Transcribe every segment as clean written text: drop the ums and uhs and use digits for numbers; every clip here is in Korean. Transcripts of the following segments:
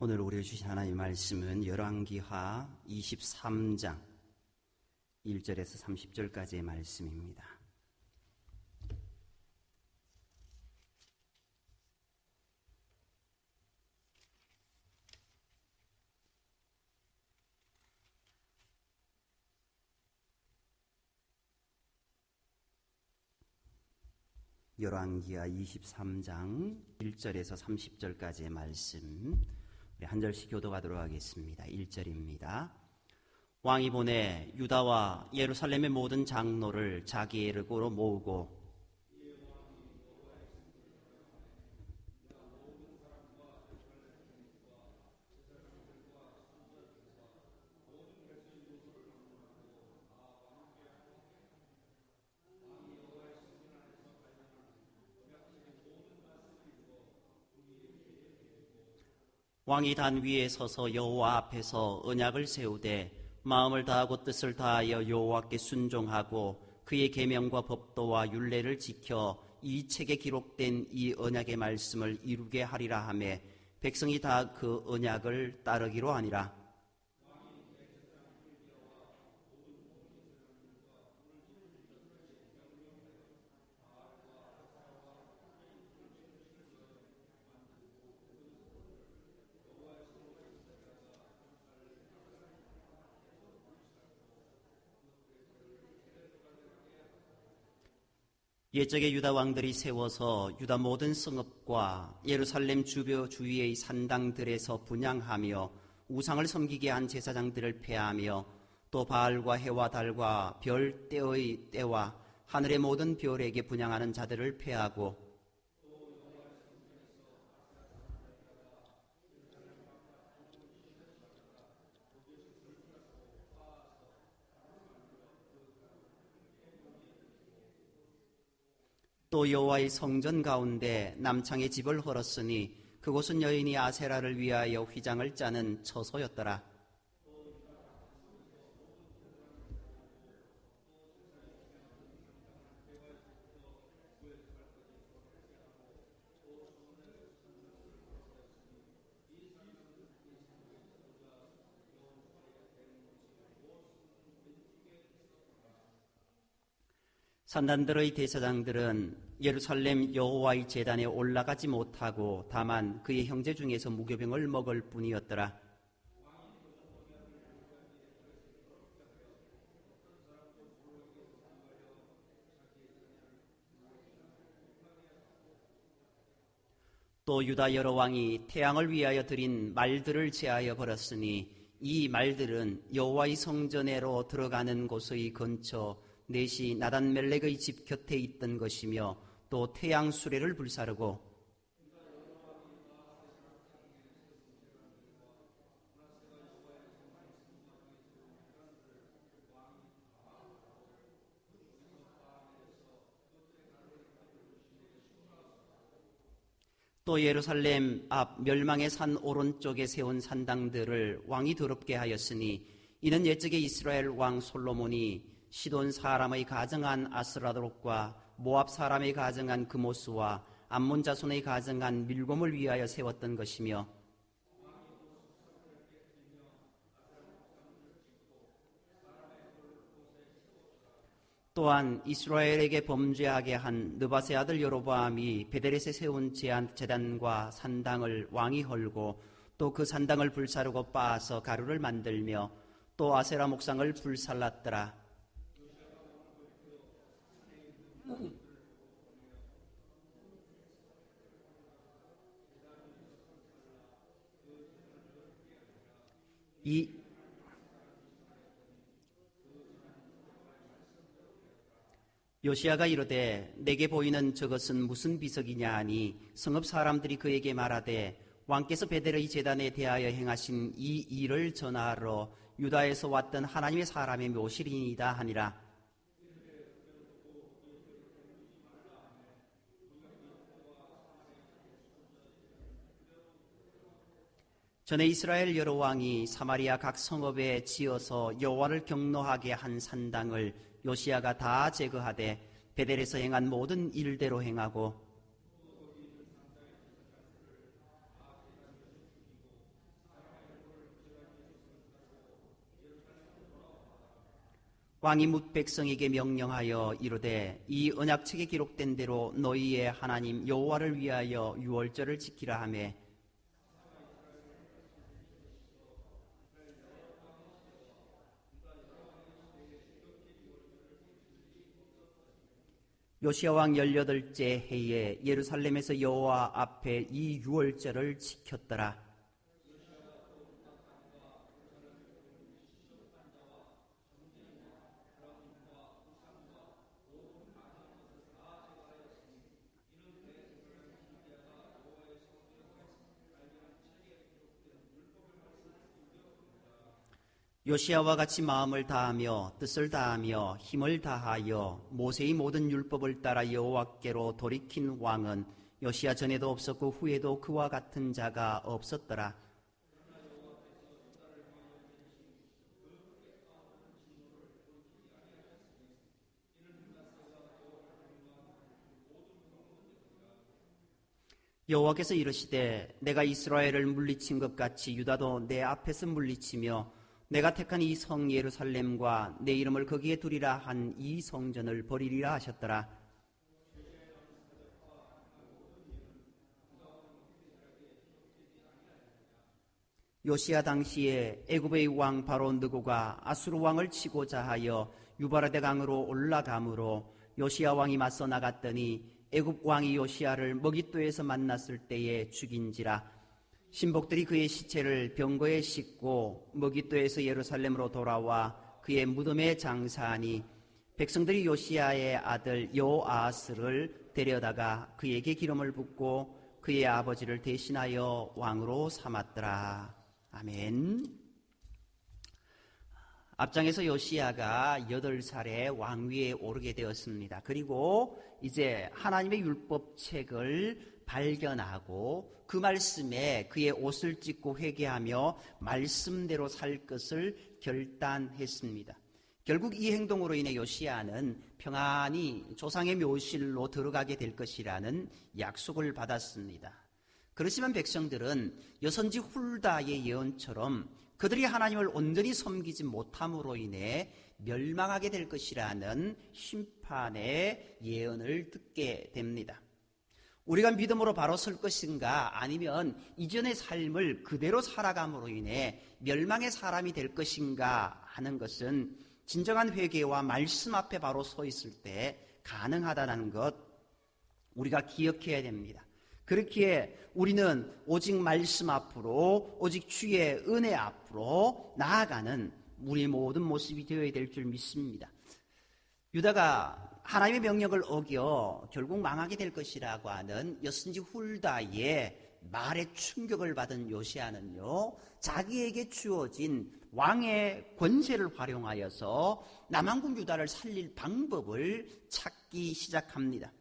오늘 우리에게 주신 하나님의 말씀은 열왕기하 23장 1절에서 30절까지의 말씀입니다. 열왕기하 23장 1절에서 30절까지의 말씀, 우리 한 절씩 교독하도록 하겠습니다. 1절입니다. 왕이 보내 유다와 예루살렘의 모든 장로를 자기 에르고로 모으고 왕이 단 위에 서서 여호와 앞에서 언약을 세우되 마음을 다하고 뜻을 다하여 여호와께 순종하고 그의 계명과 법도와 율례를 지켜 이 책에 기록된 이 언약의 말씀을 이루게 하리라 하며 백성이 다 그 언약을 따르기로 하니라. 옛적에 유다 왕들이 세워서 유다 모든 성읍과 예루살렘 주위의 산당들에서 분향하며 우상을 섬기게 한 제사장들을 폐하며 또 바알과 해와 달과 별 때의 때와 하늘의 모든 별에게 분향하는 자들을 폐하고 또 여호와의 성전 가운데 남창의 집을 헐었으니 그곳은 여인이 아세라를 위하여 휘장을 짜는 처소였더라. 산단들의 대사장들은 예루살렘 여호와의 제단에 올라가지 못하고 다만 그의 형제 중에서 무교병을 먹을 뿐이었더라. 또 유다 여러 왕이 태양을 위하여 드린 말들을 제하여 버렸으니 이 말들은 여호와의 성전에로 들어가는 곳의 근처 넷이 나단멜렉의 집 곁에 있던 것이며 또 태양 수레를 불사르고 또 예루살렘 앞 멸망의 산 오른쪽에 세운 산당들을 왕이 더럽게 하였으니 이는 옛적에 이스라엘 왕 솔로몬이 시돈 사람의 가정한 아스라롯과 모압 사람의 가정한 그모스와 암몬 자손의 가정한 밀곰을 위하여 세웠던 것이며 또한 이스라엘에게 범죄하게 한 느밧의 아들 여로보암이 베델에세 세운 제단과 산당을 왕이 헐고 또 그 산당을 불사르고 빻아서 가루를 만들며 또 아세라 목상을 불살랐더라. 요시야가 이르되 내게 보이는 저것은 무슨 비석이냐 하니 성읍 사람들이 그에게 말하되 왕께서 베델의 제단에 대하여 행하신 이 일을 전하러 유다에서 왔던 하나님의 사람의 묘실이니이다 하니라. 전에 이스라엘 여러 왕이 사마리아 각 성읍에 지어서 여호와를 경노하게 한 산당을 요시야가 다 제거하되 베델에서 행한 모든 일대로 행하고 왕이 뭇 백성에게 명령하여 이르되 이 언약책에 기록된 대로 너희의 하나님 여호와를 위하여 유월절을 지키라 하매 요시야 왕 18째 해에 예루살렘에서 여호와 앞에 이 유월절을 지켰더라. 요시야와 같이 마음을 다하며 뜻을 다하며 힘을 다하여 모세의 모든 율법을 따라 여호와께로 돌이킨 왕은 요시야 전에도 없었고 후에도 그와 같은 자가 없었더라. 여호와께서 이르시되 내가 이스라엘을 물리친 것 같이 유다도 내 앞에서 물리치며 내가 택한 이 성 예루살렘과 내 이름을 거기에 두리라 한 이 성전을 버리리라 하셨더라. 요시야 당시에 애굽의 왕 바로 느고가 아수르 왕을 치고자 하여 유바라데 강으로 올라가므로 요시야 왕이 맞서 나갔더니 애굽 왕이 요시야를 먹잇도에서 만났을 때에 죽인지라. 신복들이 그의 시체를 병거에 싣고 먹잇도에서 예루살렘으로 돌아와 그의 무덤에 장사하니 백성들이 요시야의 아들 여호아스를 데려다가 그에게 기름을 붓고 그의 아버지를 대신하여 왕으로 삼았더라. 아멘. 앞장에서 요시야가 8살에 왕위에 오르게 되었습니다. 그리고 이제 하나님의 율법책을 발견하고 그 말씀에 그의 옷을 찢고 회개하며 말씀대로 살 것을 결단했습니다. 결국 이 행동으로 인해 요시야는 평안히 조상의 묘실로 들어가게 될 것이라는 약속을 받았습니다. 그렇지만 백성들은 여선지 훌다의 예언처럼 그들이 하나님을 온전히 섬기지 못함으로 인해 멸망하게 될 것이라는 심판의 예언을 듣게 됩니다. 우리가 믿음으로 바로 설 것인가 아니면 이전의 삶을 그대로 살아감으로 인해 멸망의 사람이 될 것인가 하는 것은 진정한 회개와 말씀 앞에 바로 서 있을 때 가능하다는 것 우리가 기억해야 됩니다. 그렇기에 우리는 오직 말씀 앞으로 오직 주의 은혜 앞으로 나아가는 우리의 모든 모습이 되어야 될 줄 믿습니다. 유다가 하나님의 명령을 어겨 결국 망하게 될 것이라고 하는 여선지 훌다의 말에 충격을 받은 요시야는요, 자기에게 주어진 왕의 권세를 활용하여서 남한국 유다를 살릴 방법을 찾기 시작합니다.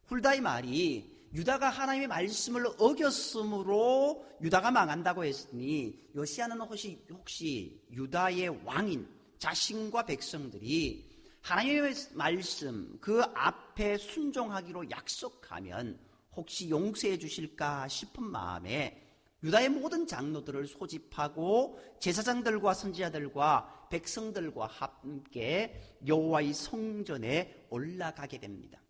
훌다의 말이 유다가 하나님의 말씀을 어겼으므로 유다가 망한다고 했으니 요시야는 혹시 유다의 왕인 자신과 백성들이 하나님의 말씀 그 앞에 순종하기로 약속하면 혹시 용서해 주실까 싶은 마음에 유다의 모든 장로들을 소집하고 제사장들과 선지자들과 백성들과 함께 여호와의 성전에 올라가게 됩니다.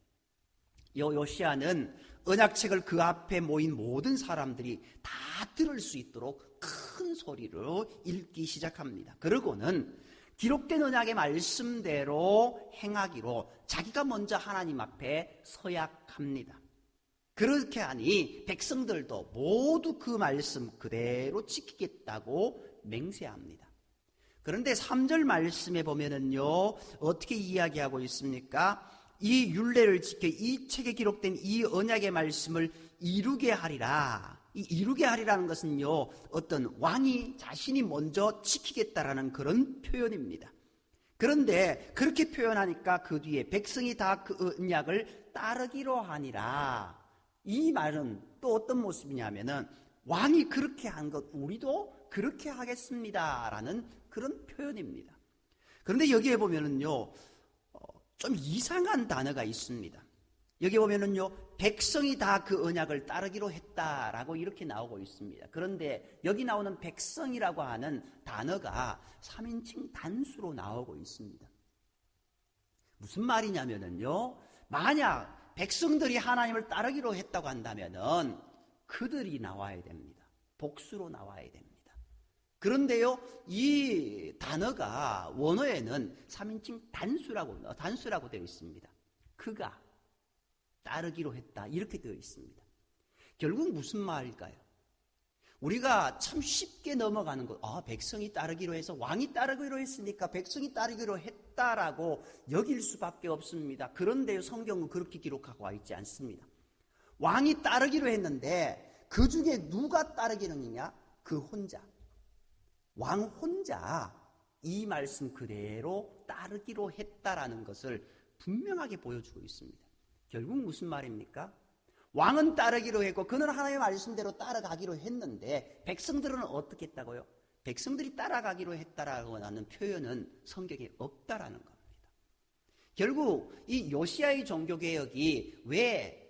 요시야는 언약책을 그 앞에 모인 모든 사람들이 다 들을 수 있도록 큰 소리로 읽기 시작합니다. 그러고는 기록된 언약의 말씀대로 행하기로 자기가 먼저 하나님 앞에 서약합니다. 그렇게 하니 백성들도 모두 그 말씀 그대로 지키겠다고 맹세합니다. 그런데 3절 말씀에 보면은요, 어떻게 이야기하고 있습니까? 이 율례를 지켜 이 책에 기록된 이 언약의 말씀을 이루게 하리라. 이 이루게 하리라는 것은요, 어떤 왕이 자신이 먼저 지키겠다라는 그런 표현입니다. 그런데 그렇게 표현하니까 그 뒤에 백성이 다 그 언약을 따르기로 하니라. 이 말은 또 어떤 모습이냐면은 왕이 그렇게 한 것 우리도 그렇게 하겠습니다라는 그런 표현입니다. 그런데 여기에 보면은요, 좀 이상한 단어가 있습니다. 여기 보면은요, 백성이 다 그 언약을 따르기로 했다라고 이렇게 나오고 있습니다. 그런데 여기 나오는 백성이라고 하는 단어가 3인칭 단수로 나오고 있습니다. 무슨 말이냐면요, 만약 백성들이 하나님을 따르기로 했다고 한다면은 그들이 나와야 됩니다. 복수로 나와야 됩니다. 그런데요, 이 단어가 원어에는 3인칭 단수라고 되어 있습니다. 그가 따르기로 했다, 이렇게 되어 있습니다. 결국 무슨 말일까요? 우리가 참 쉽게 넘어가는 것, 백성이 따르기로 해서 왕이 따르기로 했으니까 백성이 따르기로 했다라고 여길 수밖에 없습니다. 그런데요, 성경은 그렇게 기록하고 와 있지 않습니다. 왕이 따르기로 했는데 그 중에 누가 따르기로 했느냐? 그 혼자, 왕 혼자 이 말씀 그대로 따르기로 했다라는 것을 분명하게 보여주고 있습니다. 결국 무슨 말입니까? 왕은 따르기로 했고 그는 하나님의 말씀대로 따라가기로 했는데 백성들은 어떻게 했다고요? 백성들이 따라가기로 했다라고 하는 표현은 성경에 없다라는 겁니다. 결국 이 요시야의 종교개혁이 왜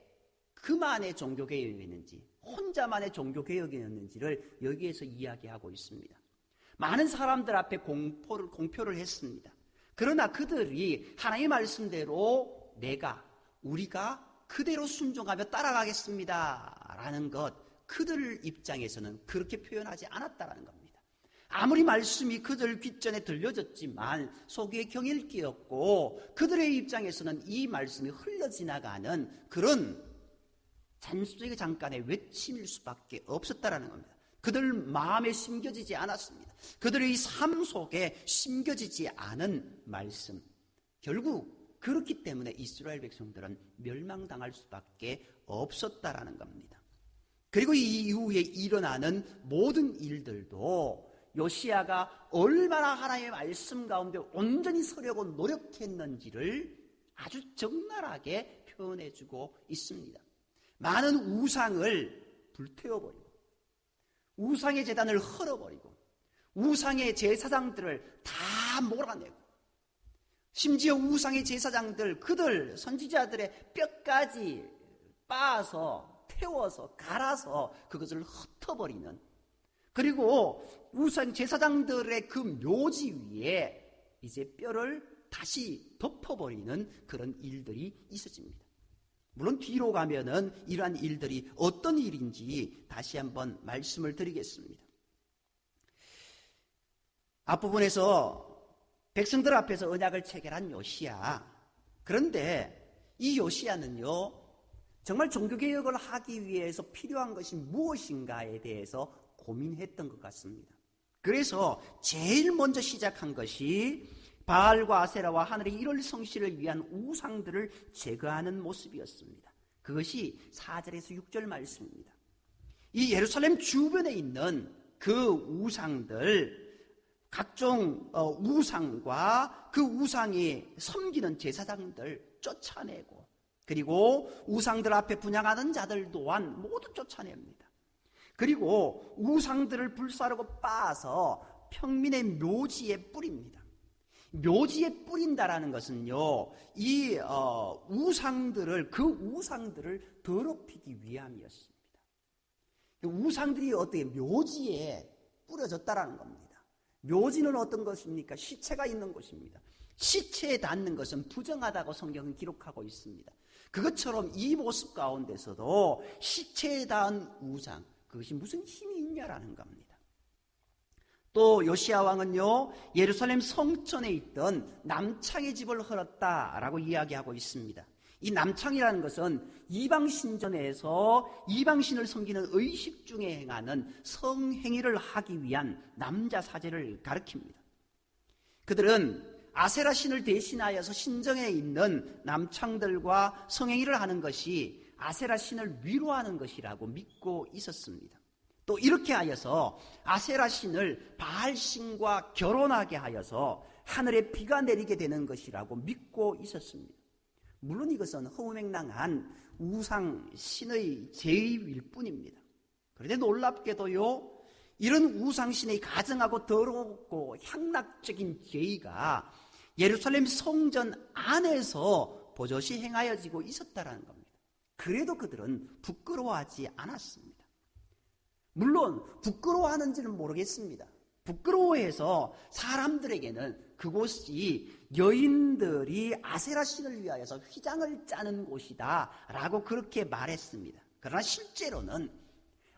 그만의 종교개혁이었는지, 혼자만의 종교개혁이었는지를 여기에서 이야기하고 있습니다. 많은 사람들 앞에 공표를 했습니다. 그러나 그들이 하나님의 말씀대로 우리가 그대로 순종하며 따라가겠습니다 라는 것, 그들 입장에서는 그렇게 표현하지 않았다라는 겁니다. 아무리 말씀이 그들 귓전에 들려졌지만 속에 경일기였고 그들의 입장에서는 이 말씀이 흘러지나가는 그런 잠깐의 외침일 수밖에 없었다라는 겁니다. 그들 마음에 심겨지지 않았습니다. 그들의 삶 속에 심겨지지 않은 말씀, 결국 그렇기 때문에 이스라엘 백성들은 멸망당할 수밖에 없었다라는 겁니다. 그리고 이 이후에 일어나는 모든 일들도 요시야가 얼마나 하나님의 말씀 가운데 온전히 서려고 노력했는지를 아주 적나라하게 표현해주고 있습니다. 많은 우상을 불태워버리고 우상의 제단을 헐어버리고 우상의 제사장들을 다 몰아내고 심지어 우상의 제사장들, 그들 선지자들의 뼈까지 빻아서 태워서 갈아서 그것을 흩어버리는, 그리고 우상 제사장들의 그 묘지 위에 이제 뼈를 다시 덮어버리는 그런 일들이 있어집니다. 물론 뒤로 가면은 이러한 일들이 어떤 일인지 다시 한번 말씀을 드리겠습니다. 앞부분에서 백성들 앞에서 언약을 체결한 요시야. 그런데 이 요시야는요, 정말 종교개혁을 하기 위해서 필요한 것이 무엇인가에 대해서 고민했던 것 같습니다. 그래서 제일 먼저 시작한 것이 바알과 아세라와 하늘의 일월 성실을 위한 우상들을 제거하는 모습이었습니다. 그것이 4절에서 6절 말씀입니다. 이 예루살렘 주변에 있는 그 우상들, 각종 우상과 그 우상이 섬기는 제사장들 쫓아내고, 그리고 우상들 앞에 분향하는 자들 또한 모두 쫓아냅니다. 그리고 우상들을 불사르고 빻아서 평민의 묘지에 뿌립니다. 묘지에 뿌린다라는 것은요, 이 우상들을 더럽히기 위함이었습니다. 우상들이 어떻게 묘지에 뿌려졌다라는 겁니다. 묘지는 어떤 것입니까? 시체가 있는 곳입니다. 시체에 닿는 것은 부정하다고 성경은 기록하고 있습니다. 그것처럼 이 모습 가운데서도 시체에 닿은 우상, 그것이 무슨 힘이 있냐라는 겁니다. 또 요시야 왕은요, 예루살렘 성전에 있던 남창의 집을 헐었다라고 이야기하고 있습니다. 이 남창이라는 것은 이방신전에서 이방신을 섬기는 의식 중에 행하는 성행위를 하기 위한 남자 사제를 가리킵니다. 그들은 아세라 신을 대신하여서 신전에 있는 남창들과 성행위를 하는 것이 아세라 신을 위로하는 것이라고 믿고 있었습니다. 또 이렇게 하여서 아세라 신을 바알 신과 결혼하게 하여서 하늘에 비가 내리게 되는 것이라고 믿고 있었습니다. 물론 이것은 허무맹랑한 우상 신의 제의일 뿐입니다. 그런데 놀랍게도요, 이런 우상 신의 가증하고 더럽고 향락적인 죄가 예루살렘 성전 안에서 버젓이 행하여지고 있었다는 겁니다. 그래도 그들은 부끄러워하지 않았습니다. 물론 부끄러워하는지는 모르겠습니다. 부끄러워해서 사람들에게는 그곳이 여인들이 아세라 신을 위하여서 휘장을 짜는 곳이다 라고 그렇게 말했습니다. 그러나 실제로는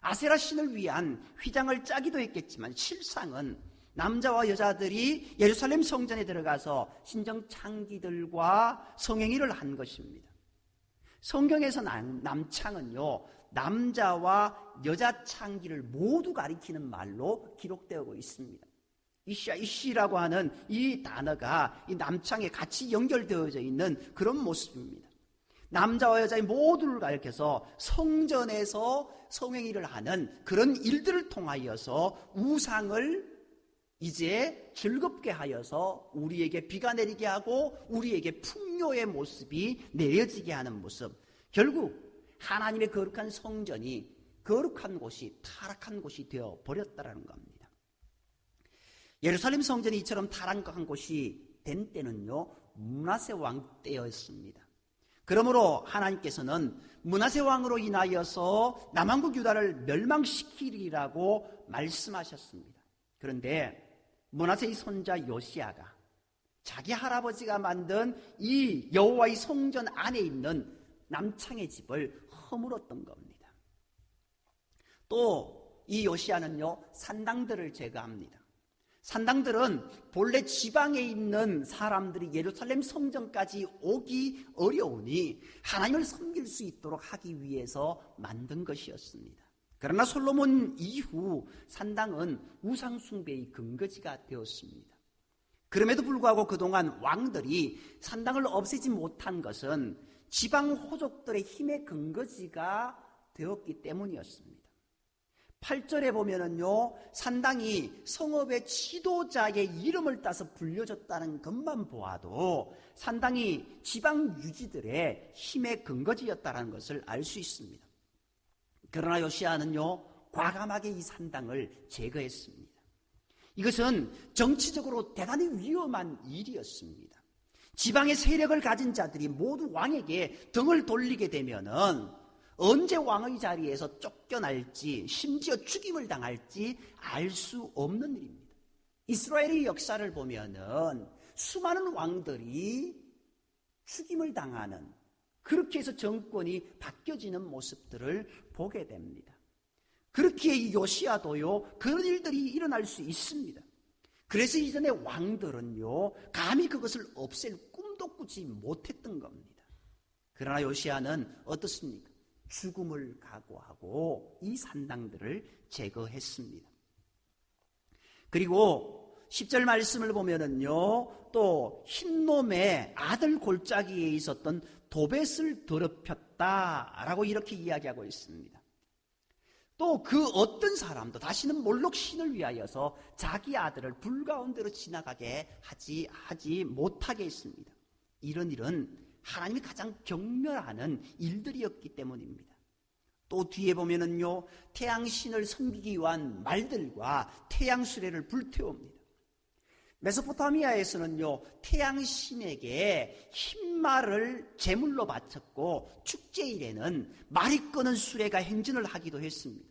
아세라 신을 위한 휘장을 짜기도 했겠지만 실상은 남자와 여자들이 예루살렘 성전에 들어가서 신정창기들과 성행위를 한 것입니다. 성경에서 남창은요, 남자와 여자 창기를 모두 가리키는 말로 기록되고 있습니다. 이시라고 하는 이 단어가 이 남창에 같이 연결되어져 있는 그런 모습입니다. 남자와 여자의 모두를 가리켜서 성전에서 성행위를 하는 그런 일들을 통하여서 우상을 이제 즐겁게 하여서 우리에게 비가 내리게 하고 우리에게 풍요의 모습이 내려지게 하는 모습, 결국 하나님의 거룩한 성전이 거룩한 곳이 타락한 곳이 되어 버렸다라는 겁니다. 예루살렘 성전이 이처럼 타락한 곳이 된 때는요, 므낫세 왕 때였습니다. 그러므로 하나님께서는 므낫세 왕으로 인하여서 남한국 유다를 멸망시키리라고 말씀하셨습니다. 그런데 므낫세의 손자 요시야가 자기 할아버지가 만든 이 여호와의 성전 안에 있는 남창의 집을 허물었던 겁니다. 또 이 요시야는요, 산당들을 제거합니다. 산당들은 본래 지방에 있는 사람들이 예루살렘 성전까지 오기 어려우니 하나님을 섬길 수 있도록 하기 위해서 만든 것이었습니다. 그러나 솔로몬 이후 산당은 우상 숭배의 근거지가 되었습니다. 그럼에도 불구하고 그동안 왕들이 산당을 없애지 못한 것은 지방 호족들의 힘의 근거지가 되었기 때문이었습니다. 8절에 보면은요, 산당이 성읍의 지도자의 이름을 따서 불려졌다는 것만 보아도 산당이 지방 유지들의 힘의 근거지였다는 것을 알 수 있습니다. 그러나 요시야는요, 과감하게 이 산당을 제거했습니다. 이것은 정치적으로 대단히 위험한 일이었습니다. 지방의 세력을 가진 자들이 모두 왕에게 등을 돌리게 되면은 언제 왕의 자리에서 쫓겨날지 심지어 죽임을 당할지 알 수 없는 일입니다. 이스라엘의 역사를 보면은 수많은 왕들이 죽임을 당하는, 그렇게 해서 정권이 바뀌어지는 모습들을 보게 됩니다. 그렇기에 이 요시야도요, 그런 일들이 일어날 수 있습니다. 그래서 이전의 왕들은요, 감히 그것을 없앨 꿈도 꾸지 못했던 겁니다. 그러나 요시야는 어떻습니까? 죽음을 각오하고 이 산당들을 제거했습니다. 그리고 10절 말씀을 보면은요, 또 흰놈의 아들 골짜기에 있었던 도벳을 더럽혔다라고 이렇게 이야기하고 있습니다. 또 그 어떤 사람도 다시는 몰록 신을 위하여서 자기 아들을 불 가운데로 지나가게 하지 못하게 했습니다. 이런 일은 하나님이 가장 경멸하는 일들이었기 때문입니다. 또 뒤에 보면은요, 태양신을 섬기기 위한 말들과 태양수레를 불태웁니다. 메소포타미아에서는요, 태양신에게 흰말을 제물로 바쳤고 축제일에는 말이 끄는 수레가 행진을 하기도 했습니다.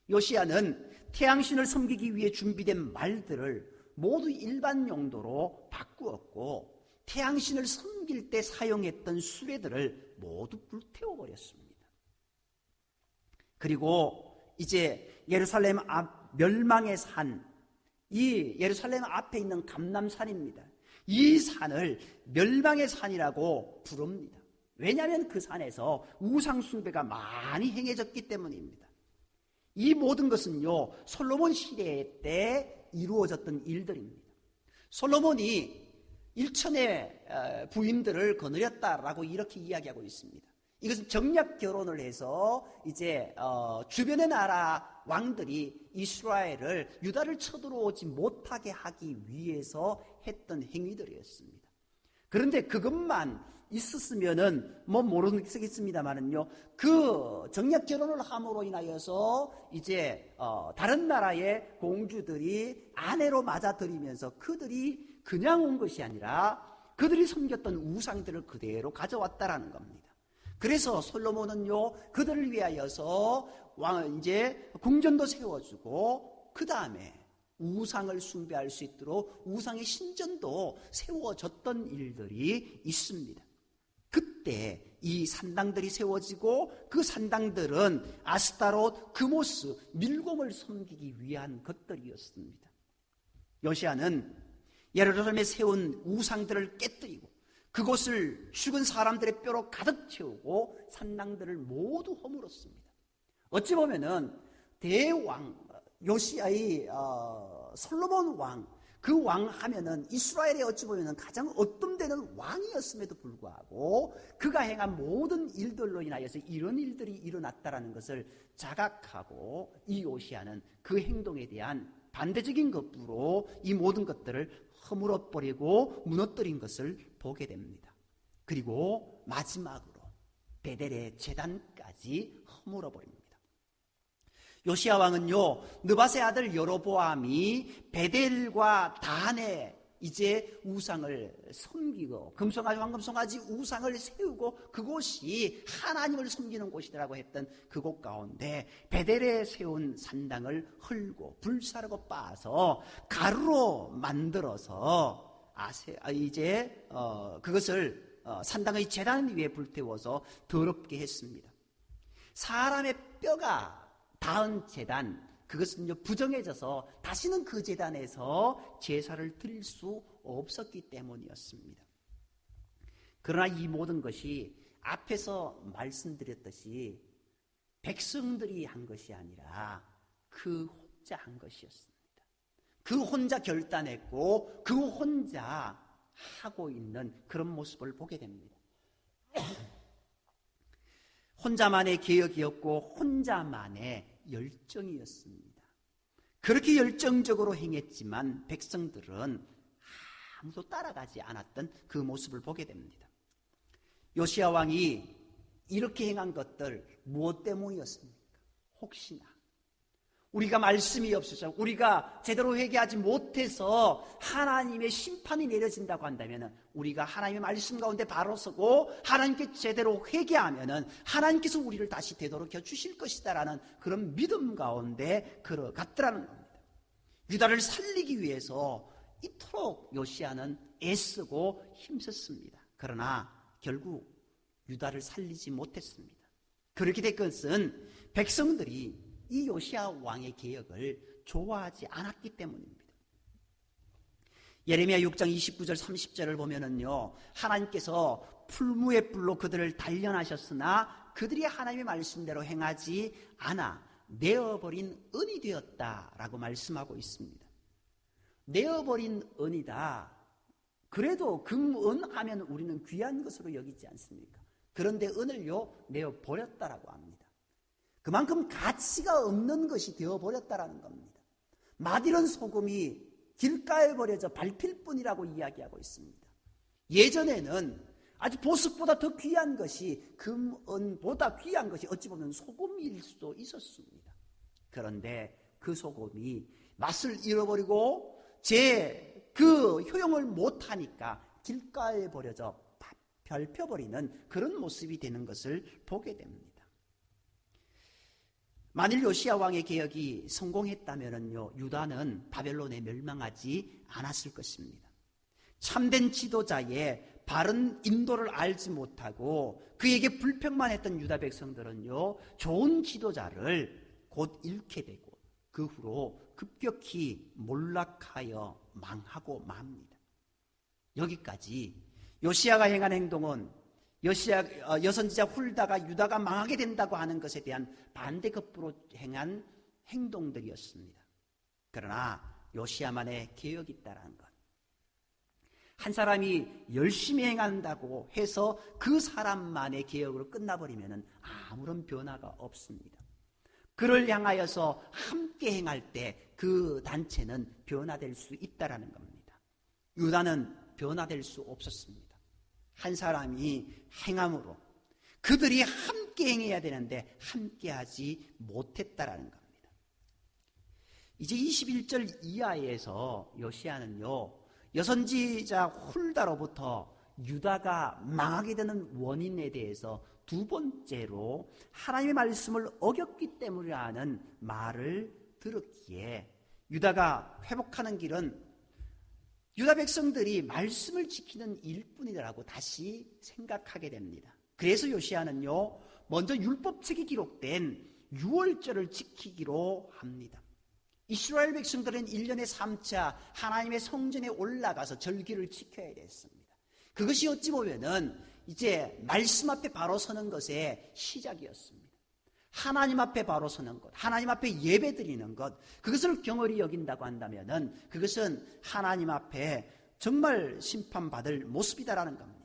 요시야는 태양신을 섬기기 위해 준비된 말들을 모두 일반 용도로 바꾸었고 태양신을 섬길 때 사용했던 수레들을 모두 불태워버렸습니다. 그리고 이제 예루살렘 앞 멸망의 산, 이 예루살렘 앞에 있는 감람산입니다. 이 산을 멸망의 산이라고 부릅니다. 왜냐하면 그 산에서 우상 숭배가 많이 행해졌기 때문입니다. 이 모든 것은요, 솔로몬 시대 때 이루어졌던 일들입니다. 솔로몬이 1천의 부인들을 거느렸다라고 이렇게 이야기하고 있습니다. 이것은 정략 결혼을 해서 이제 주변의 나라 왕들이 이스라엘을, 유다를 쳐들어오지 못하게 하기 위해서 했던 행위들이었습니다. 그런데 그것만 있었으면은 뭐 모르겠습니다만은요, 그 정략 결혼을 함으로 인하여서 이제 다른 나라의 공주들이 아내로 맞아들이면서 그들이 그냥 온 것이 아니라 그들이 섬겼던 우상들을 그대로 가져왔다라는 겁니다. 그래서 솔로몬은요, 그들을 위하여서 이제 궁전도 세워주고 그 다음에 우상을 숭배할 수 있도록 우상의 신전도 세워졌던 일들이 있습니다. 그때 이 산당들이 세워지고 그 산당들은 아스타롯, 그모스, 밀곰을 섬기기 위한 것들이었습니다. 요시야는 예루살렘에 세운 우상들을 깨뜨리고 그곳을 죽은 사람들의 뼈로 가득 채우고 산당들을 모두 허물었습니다. 어찌 보면은 대왕 요시야의 솔로몬 왕, 그 왕 하면은 이스라엘에 어찌 보면은 가장 어뜸되는 왕이었음에도 불구하고 그가 행한 모든 일들로 인하여서 이런 일들이 일어났다라는 것을 자각하고 이 요시야는 그 행동에 대한 반대적인 것으로 이 모든 것들을 허물어버리고 무너뜨린 것을 보게 됩니다. 그리고 마지막으로 베델의 제단까지 허물어버립니다. 요시야 왕은요, 느밧의 아들 여로보암이 베델과 단에 이제 우상을 섬기고 금송아지, 황금송아지 우상을 세우고 그곳이 하나님을 섬기는 곳이라고 했던 그곳 가운데 베델에 세운 산당을 헐고 불사르고 빻아서 가루로 만들어서 이제 그것을 산당의 제단 위에 불태워서 더럽게 했습니다. 사람의 뼈가 닿은 제단, 그것은요 부정해져서 다시는 그 제단에서 제사를 드릴 수 없었기 때문이었습니다. 그러나 이 모든 것이 앞에서 말씀드렸듯이 백성들이 한 것이 아니라 그 혼자 한 것이었습니다. 그 혼자 결단했고 그 혼자 하고 있는 그런 모습을 보게 됩니다. 혼자만의 개혁이었고 혼자만의 열정이었습니다. 그렇게 열정적으로 행했지만 백성들은 아무도 따라가지 않았던 그 모습을 보게 됩니다. 요시야 왕이 이렇게 행한 것들 무엇 때문이었습니까? 혹시나 우리가 말씀이 없어서 우리가 제대로 회개하지 못해서 하나님의 심판이 내려진다고 한다면 우리가 하나님의 말씀 가운데 바로 서고 하나님께 제대로 회개하면 하나님께서 우리를 다시 되돌아켜 주실 것이다라는 그런 믿음 가운데 걸어갔더라는 겁니다. 유다를 살리기 위해서 이토록 요시야는 애쓰고 힘썼습니다. 그러나 결국 유다를 살리지 못했습니다. 그렇게 된 것은 백성들이 이 요시야 왕의 개혁을 좋아하지 않았기 때문입니다. 예레미야 6장 29절 30절을 보면은요, 하나님께서 풀무의 불로 그들을 단련하셨으나 그들이 하나님의 말씀대로 행하지 않아 내어버린 은이 되었다라고 말씀하고 있습니다. 내어버린 은이다. 그래도 금은 하면 우리는 귀한 것으로 여기지 않습니까? 그런데 은을요 내어버렸다라고 합니다. 그만큼 가치가 없는 것이 되어버렸다라는 겁니다. 맛이런 소금이 길가에 버려져 밟힐 뿐이라고 이야기하고 있습니다. 예전에는 아주 보석보다 더 귀한 것이 금, 은보다 귀한 것이 어찌 보면 소금일 수도 있었습니다. 그런데 그 소금이 맛을 잃어버리고 그 효용을 못하니까 길가에 버려져 밟혀버리는 그런 모습이 되는 것을 보게 됩니다. 만일 요시야 왕의 개혁이 성공했다면요, 유다는 바벨론에 멸망하지 않았을 것입니다. 참된 지도자의 바른 인도를 알지 못하고 그에게 불평만 했던 유다 백성들은요, 좋은 지도자를 곧 잃게 되고 그 후로 급격히 몰락하여 망하고 맙니다. 여기까지 요시야가 행한 행동은 여선지자 훌다가 유다가 망하게 된다고 하는 것에 대한 반대급부로 행한 행동들이었습니다. 그러나 요시야만의 개혁이 있다는 것, 한 사람이 열심히 행한다고 해서 그 사람만의 개혁으로 끝나버리면 아무런 변화가 없습니다. 그를 향하여서 함께 행할 때 그 단체는 변화될 수 있다는 겁니다. 유다는 변화될 수 없었습니다. 한 사람이 행함으로 그들이 함께 행해야 되는데 함께하지 못했다라는 겁니다. 이제 21절 이하에서 요시야는요, 여선지자 훌다로부터 유다가 망하게 되는 원인에 대해서 두 번째로 하나님의 말씀을 어겼기 때문이라는 말을 들었기에 유다가 회복하는 길은 유다 백성들이 말씀을 지키는 일뿐이라고 다시 생각하게 됩니다. 그래서 요시야는요, 먼저 율법책에 기록된 유월절을 지키기로 합니다. 이스라엘 백성들은 1년에 3차 하나님의 성전에 올라가서 절기를 지켜야 됐습니다. 그것이 어찌 보면은 이제 말씀 앞에 바로 서는 것의 시작이었습니다. 하나님 앞에 바로 서는 것, 하나님 앞에 예배 드리는 것, 그것을 경홀히 여긴다고 한다면은 그것은 하나님 앞에 정말 심판받을 모습이다라는 겁니다.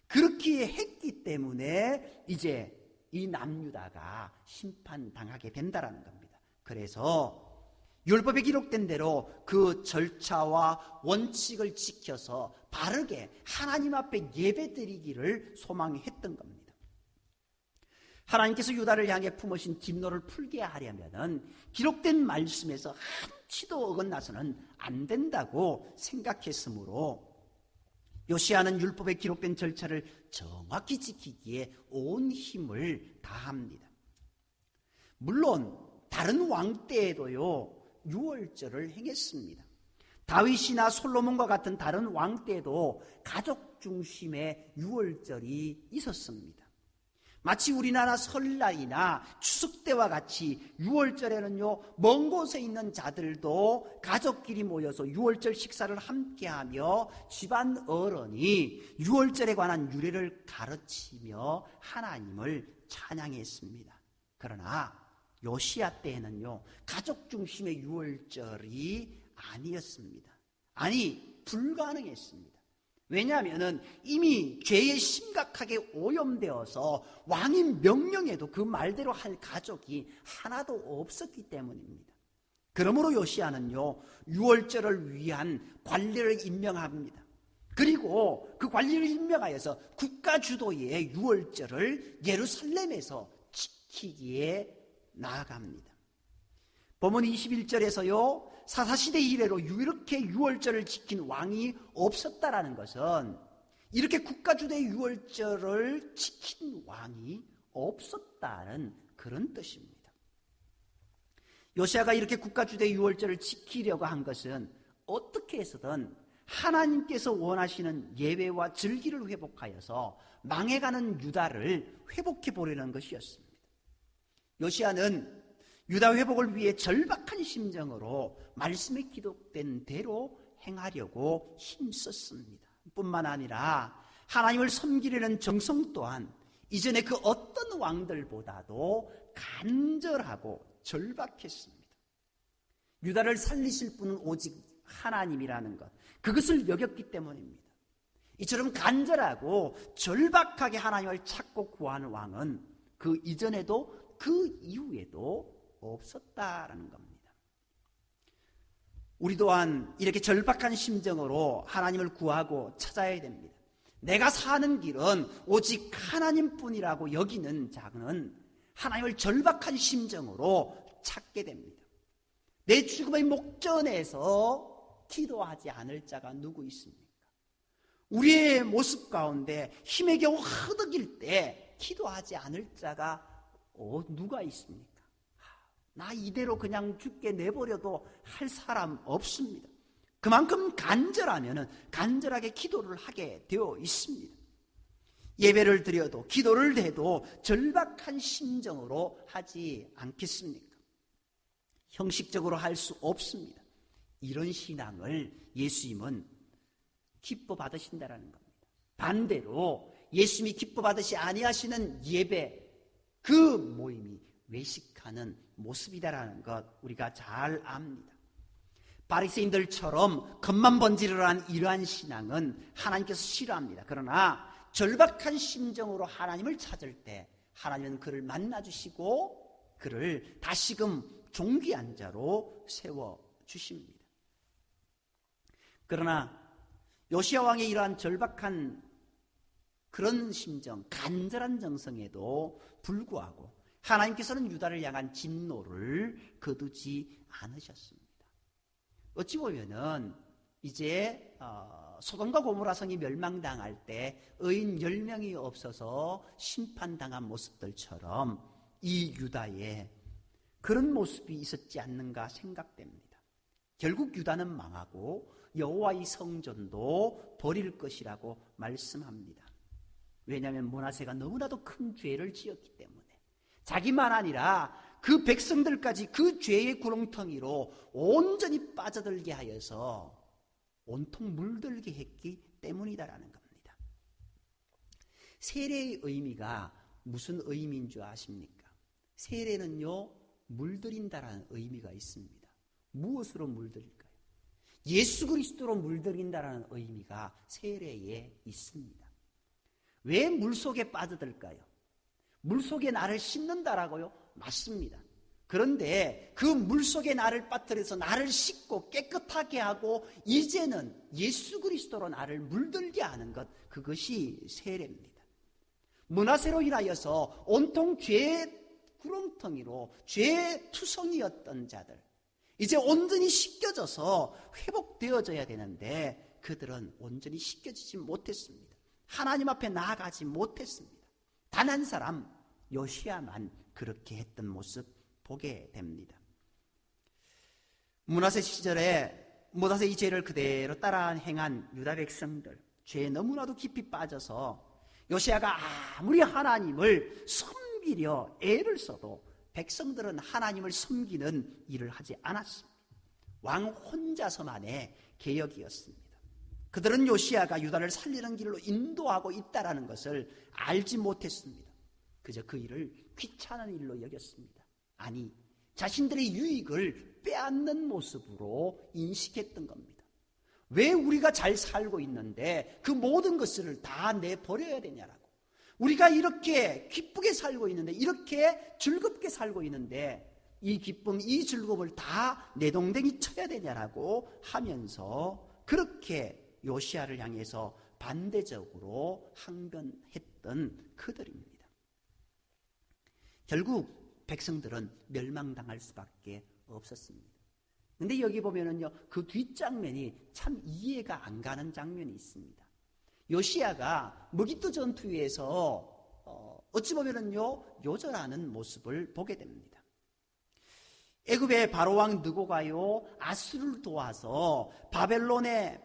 그렇게 했기 때문에 이제 이 남유다가 심판당하게 된다라는 겁니다. 그래서 율법에 기록된 대로 그 절차와 원칙을 지켜서 바르게 하나님 앞에 예배드리기를 소망했던 겁니다. 하나님께서 유다를 향해 품으신 진노를 풀게 하려면 기록된 말씀에서 한치도 어긋나서는 안 된다고 생각했으므로 요시야는 율법에 기록된 절차를 정확히 지키기에 온 힘을 다합니다. 물론 다른 왕 때에도요, 유월절을 행했습니다. 다윗이나 솔로몬과 같은 다른 왕 때도 가족 중심의 유월절이 있었습니다. 마치 우리나라 설날이나 추석 때와 같이 유월절에는요, 먼 곳에 있는 자들도 가족끼리 모여서 유월절 식사를 함께하며 집안 어른이 유월절에 관한 유래를 가르치며 하나님을 찬양했습니다. 그러나 요시야 때에는요, 가족 중심의 유월절이 아니었습니다. 아니, 불가능했습니다. 왜냐하면 이미 죄에 심각하게 오염되어서 왕의 명령에도 그 말대로 할 가족이 하나도 없었기 때문입니다. 그러므로 요시야는요, 유월절을 위한 관리를 임명합니다. 그리고 그 관리를 임명하여서 국가 주도의 유월절을 예루살렘에서 지키기에 나아갑니다. 본문 21절에서요, 사사시대 이래로 이렇게 유월절을 지킨 왕이 없었다라는 것은 이렇게 국가주도의 유월절을 지킨 왕이 없었다는 그런 뜻입니다. 요시야가 이렇게 국가주도의 유월절을 지키려고 한 것은 어떻게 해서든 하나님께서 원하시는 예배와 절기를 회복하여서 망해가는 유다를 회복해 보려는 것이었습니다. 요시야는 유다 회복을 위해 절박한 심정으로 말씀에 기록된 대로 행하려고 힘썼습니다. 뿐만 아니라 하나님을 섬기려는 정성 또한 이전에 그 어떤 왕들보다도 간절하고 절박했습니다. 유다를 살리실 분은 오직 하나님이라는 것, 그것을 여겼기 때문입니다. 이처럼 간절하고 절박하게 하나님을 찾고 구하는 왕은 그 이전에도 그 이후에도 없었다라는 겁니다. 우리 또한 이렇게 절박한 심정으로 하나님을 구하고 찾아야 됩니다. 내가 사는 길은 오직 하나님뿐이라고 여기는 자는 하나님을 절박한 심정으로 찾게 됩니다. 내 죽음의 목전에서 기도하지 않을 자가 누구 있습니까? 우리의 모습 가운데 힘에 겨우 허덕일 때 기도하지 않을 자가 누가 있습니까? 나 이대로 그냥 죽게 내버려도 할 사람 없습니다. 그만큼 간절하게 기도를 하게 되어 있습니다. 예배를 드려도 기도를 해도 절박한 심정으로 하지 않겠습니까? 형식적으로 할 수 없습니다. 이런 신앙을 예수님은 기뻐 받으신다라는 겁니다. 반대로 예수님이 기뻐 받으시 아니하시는 예배, 그 모임이 외식하는 모습이다라는 것 우리가 잘 압니다. 바리새인들처럼 겉만 번지르르한 이러한 신앙은 하나님께서 싫어합니다. 그러나 절박한 심정으로 하나님을 찾을 때 하나님은 그를 만나주시고 그를 다시금 존귀한 자로 세워주십니다. 그러나 요시야 왕의 이러한 절박한 그런 심정, 간절한 정성에도 불구하고 하나님께서는 유다를 향한 진노를 거두지 않으셨습니다. 어찌 보면은 이제 소돔과 고모라 성이 멸망당할 때 의인 10명이 없어서 심판당한 모습들처럼 이 유다에 그런 모습이 있었지 않는가 생각됩니다. 결국 유다는 망하고 여호와의 성전도 버릴 것이라고 말씀합니다. 왜냐하면 므낫세가 너무나도 큰 죄를 지었기 때문에 자기만 아니라 그 백성들까지 그 죄의 구렁텅이로 온전히 빠져들게 하여서 온통 물들게 했기 때문이다라는 겁니다. 세례의 의미가 무슨 의미인 줄 아십니까? 세례는요, 물들인다라는 의미가 있습니다. 무엇으로 물들일까요? 예수 그리스도로 물들인다라는 의미가 세례에 있습니다. 왜 물속에 빠져들까요? 물속에 나를 씻는다라고요? 맞습니다. 그런데 그 물속에 나를 빠뜨려서 나를 씻고 깨끗하게 하고 이제는 예수 그리스도로 나를 물들게 하는 것, 그것이 세례입니다. 므낫세로 인하여서 온통 죄의 구렁텅이로 죄의 투성이었던 자들, 이제 온전히 씻겨져서 회복되어져야 되는데 그들은 온전히 씻겨지지 못했습니다. 하나님 앞에 나아가지 못했습니다. 단 한 사람 요시야만 그렇게 했던 모습 보게 됩니다. 므낫세 시절에 므낫세 이 죄를 그대로 따라 행한 유다 백성들, 죄에 너무나도 깊이 빠져서 요시야가 아무리 하나님을 섬기려 애를 써도 백성들은 하나님을 섬기는 일을 하지 않았습니다. 왕 혼자서만의 개혁이었습니다. 그들은 요시야가 유다를 살리는 길로 인도하고 있다는 것을 알지 못했습니다. 그저 그 일을 귀찮은 일로 여겼습니다. 아니, 자신들의 유익을 빼앗는 모습으로 인식했던 겁니다. 왜 우리가 잘 살고 있는데 그 모든 것을 다 내버려야 되냐라고. 우리가 이렇게 기쁘게 살고 있는데, 이렇게 즐겁게 살고 있는데 이 기쁨, 이 즐거움을 다 내동댕이 쳐야 되냐라고 하면서 그렇게 요시야를 향해서 반대적으로 항변했던 그들입니다. 결국 백성들은 멸망당할 수밖에 없었습니다. 근데 여기 보면은요, 그 뒷장면이 참 이해가 안 가는 장면이 있습니다. 요시야가 무기토 전투에서 어찌 보면은요, 요절하는 모습을 보게 됩니다. 애굽의 바로왕 느고가요, 아수르를 도와서 바벨론에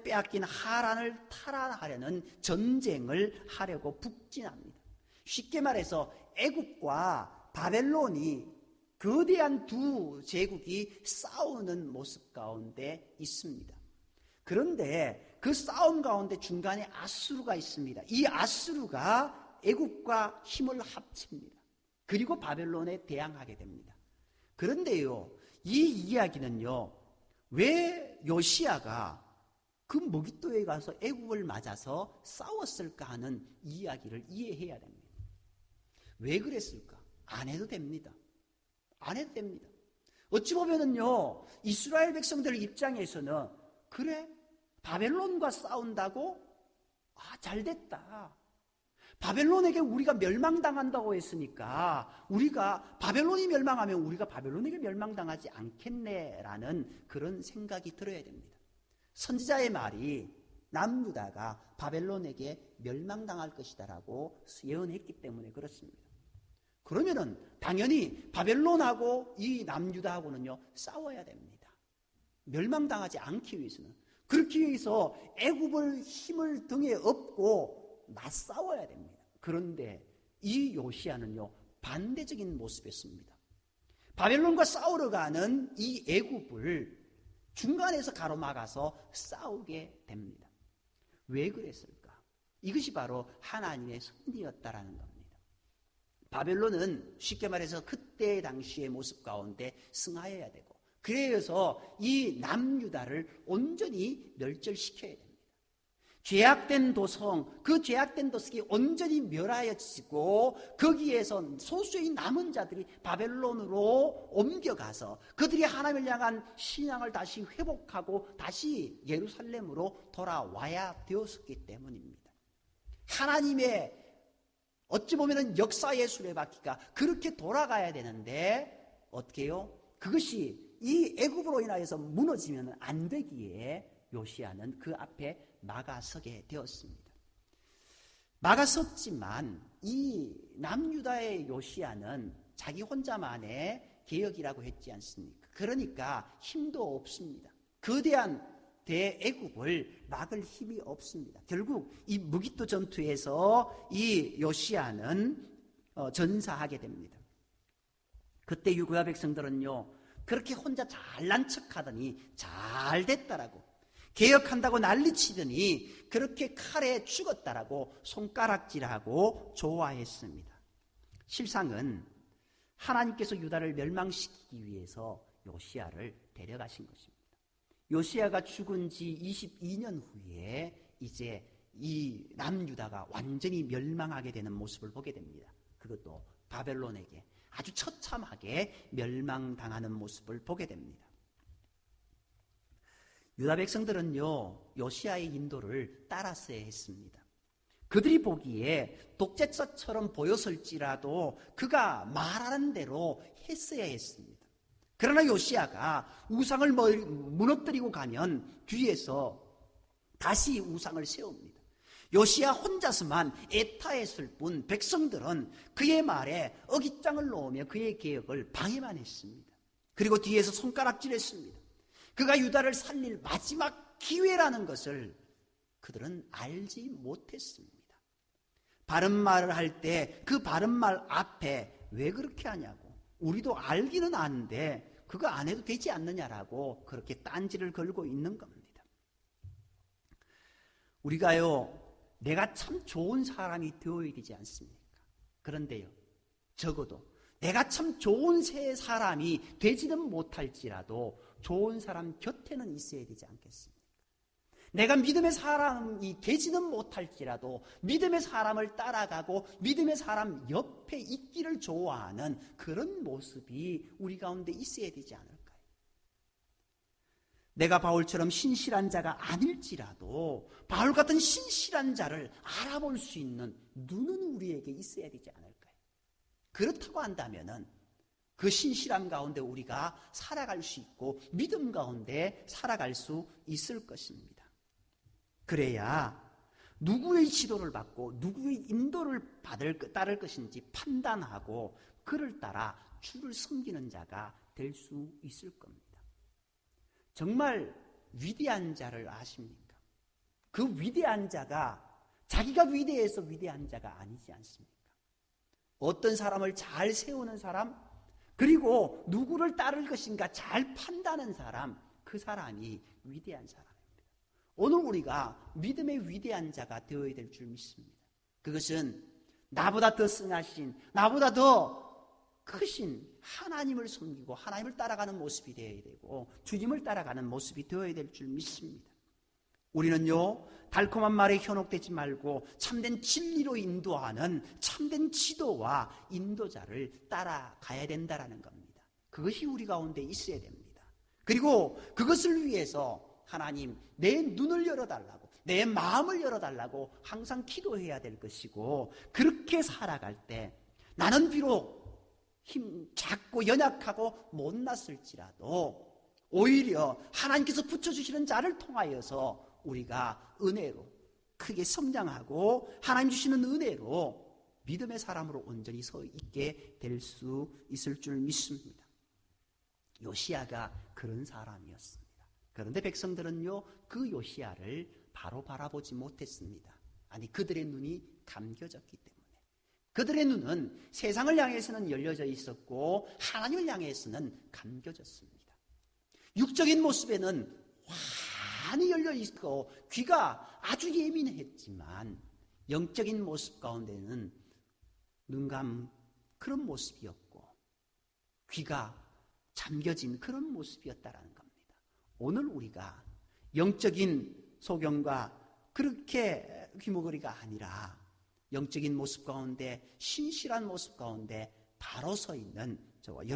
빼앗긴 하란을 탈환하려는 전쟁을 하려고 북진합니다. 쉽게 말해서 애굽과 바벨론이 거대한 두 제국이 싸우는 모습 가운데 있습니다. 그런데 그 싸움 가운데 중간에 아수르가 있습니다. 이 아수르가 애굽과 힘을 합칩니다. 그리고 바벨론에 대항하게 됩니다. 그런데요, 이 이야기는요, 왜 요시야가 그 무기토에 가서 애굽을 맞아서 싸웠을까 하는 이야기를 이해해야 됩니다. 왜 그랬을까? 안 해도 됩니다. 안 해도 됩니다. 어찌 보면은요, 이스라엘 백성들 입장에서는 그래, 바벨론과 싸운다고? 잘 됐다. 바벨론에게 우리가 멸망당한다고 했으니까 우리가 바벨론이 멸망하면 우리가 바벨론에게 멸망당하지 않겠네라는 그런 생각이 들어야 됩니다. 선지자의 말이 남유다가 바벨론에게 멸망당할 것이다라고 예언했기 때문에 그렇습니다. 그러면은 당연히 바벨론하고 이 남유다하고는요, 싸워야 됩니다. 멸망당하지 않기 위해서는. 그렇기 위해서 애굽을 힘을 등에 업고 맞싸워야 됩니다. 그런데 이 요시야는요, 반대적인 모습이었습니다. 바벨론과 싸우러 가는 이 애굽을 중간에서 가로막아서 싸우게 됩니다. 왜 그랬을까? 이것이 바로 하나님의 섭리였다라는 겁니다. 바벨론은 쉽게 말해서 그때 당시의 모습 가운데 승하여야 되고, 그래서 이 남유다를 온전히 멸절시켜야 됩니다. 죄악된 도성, 그 죄악된 도성이 온전히 멸하여지고 거기에서 소수의 남은 자들이 바벨론으로 옮겨가서 그들이 하나님을 향한 신앙을 다시 회복하고 다시 예루살렘으로 돌아와야 되었기 때문입니다. 하나님의 어찌 보면 역사의 수레바퀴가 그렇게 돌아가야 되는데 어떻게 해요? 그것이 이 애굽으로 인하여서 무너지면 안 되기에 요시야는 그 앞에 막아서게 되었습니다. 막아섰지만 이 남유다의 요시야는 자기 혼자만의 대개혁이라고 했지 않습니까? 그러니까 힘도 없습니다. 거대한 대애국을 막을 힘이 없습니다. 결국 이 무기토 전투에서 이 요시야는 전사하게 됩니다. 그때 유다 백성들은요, 그렇게 혼자 잘난 척하더니 잘 됐다라고, 개혁한다고 난리치더니 그렇게 칼에 죽었다라고 손가락질하고 좋아했습니다. 실상은 하나님께서 유다를 멸망시키기 위해서 요시야를 데려가신 것입니다. 요시야가 죽은 지 22년 후에 이제 이 남유다가 완전히 멸망하게 되는 모습을 보게 됩니다. 그것도 바벨론에게 아주 처참하게 멸망당하는 모습을 보게 됩니다. 유다 백성들은요, 요시야의 인도를 따랐어야 했습니다. 그들이 보기에 독재자처럼 보였을지라도 그가 말하는 대로 했어야 했습니다. 그러나 요시야가 우상을 무너뜨리고 가면 뒤에서 다시 우상을 세웁니다. 요시야 혼자서만 애타했을 뿐 백성들은 그의 말에 어깃장을 놓으며 그의 개혁을 방해만 했습니다. 그리고 뒤에서 손가락질했습니다. 그가 유다를 살릴 마지막 기회라는 것을 그들은 알지 못했습니다. 바른 말을 할 때 그 바른 말 앞에 왜 그렇게 하냐고, 우리도 알기는 아는데 그거 안 해도 되지 않느냐라고 그렇게 딴지를 걸고 있는 겁니다. 우리가요, 내가 참 좋은 사람이 되어야 되지 않습니까? 그런데요, 적어도 내가 참 좋은 새 사람이 되지는 못할지라도 좋은 사람 곁에는 있어야 되지 않겠습니까? 내가 믿음의 사람이 되지는 못할지라도 믿음의 사람을 따라가고 믿음의 사람 옆에 있기를 좋아하는 그런 모습이 우리 가운데 있어야 되지 않을까요? 내가 바울처럼 신실한 자가 아닐지라도 바울 같은 신실한 자를 알아볼 수 있는 눈은 우리에게 있어야 되지 않을까요? 그렇다고 한다면은 그 신실함 가운데 우리가 살아갈 수 있고 믿음 가운데 살아갈 수 있을 것입니다. 그래야 누구의 지도를 받고 누구의 인도를 따를 것인지 판단하고 그를 따라 주를 섬기는 자가 될 수 있을 겁니다. 정말 위대한 자를 아십니까? 그 위대한 자가 자기가 위대해서 위대한 자가 아니지 않습니까? 어떤 사람을 잘 세우는 사람, 그리고 누구를 따를 것인가 잘 판단하는 사람, 그 사람이 위대한 사람. 오늘 우리가 믿음의 위대한 자가 되어야 될 줄 믿습니다. 그것은 나보다 더 승하신, 나보다 더 크신 하나님을 섬기고 하나님을 따라가는 모습이 되어야 되고 주님을 따라가는 모습이 되어야 될 줄 믿습니다. 우리는요, 달콤한 말에 현혹되지 말고 참된 진리로 인도하는 참된 지도와 인도자를 따라가야 된다는 겁니다. 그것이 우리 가운데 있어야 됩니다. 그리고 그것을 위해서 하나님, 내 눈을 열어달라고, 내 마음을 열어달라고 항상 기도해야 될 것이고, 그렇게 살아갈 때 나는 비록 작고 연약하고 못났을지라도 오히려 하나님께서 붙여주시는 자를 통하여서 우리가 은혜로 크게 성장하고 하나님 주시는 은혜로 믿음의 사람으로 온전히 서 있게 될 수 있을 줄 믿습니다. 요시야가 그런 사람이었습니다. 그런데 백성들은요, 그 요시야를 바로 바라보지 못했습니다. 아니, 그들의 눈이 감겨졌기 때문에. 그들의 눈은 세상을 향해서는 열려져 있었고 하나님을 향해서는 감겨졌습니다. 육적인 모습에는 환히 열려 있고 귀가 아주 예민했지만 영적인 모습 가운데는 눈감 그런 모습이었고 귀가 잠겨진 그런 모습이었다라는 겁니다. 오늘 우리가 영적인 소경과 그렇게 귀머거리가 아니라 영적인 모습 가운데 신실한 모습 가운데 바로 서 있는 저와 여러분